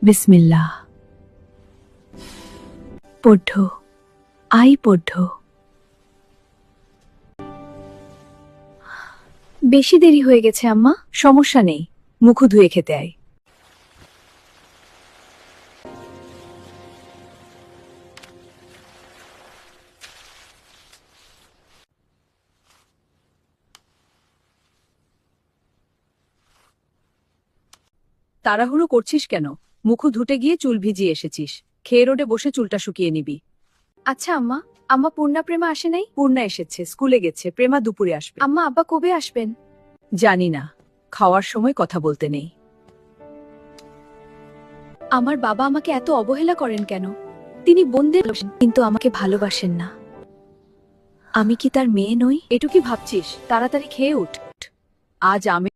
বিসমিল্লাহ। পড়ো, আই পড়ো। বেশি দেরি হয়ে গেছে আম্মা। সমস্যা নেই, মুখ ধুয়ে খেতে আয়। তাড়াহুড়ো করছিস কেন? মুখ ধুতে গিয়ে চুল ভিজিয়ে এসেছিস। খেয়ে রোডে বসে চুলটা শুকিয়ে নিবি। আচ্ছা আম্মা, আম্মা পূর্ণা প্রেমা আসে নাই? পূর্ণা এসেছে, স্কুলে গেছে। প্রেমা দুপুরে আসবে। আম্মা আব্বা কবে আসবেন? জানি না, খাওয়ার সময় কথা বলতে নেই। আমার বাবা আমাকে এত অবহেলা করেন কেন? তিনি বোনদের কিন্তু আমাকে ভালোবাসেন না। আমি কি তার মেয়ে নই? এটু কি ভাবছিস? তাড়াতাড়ি খেয়ে উঠ। আজ আমি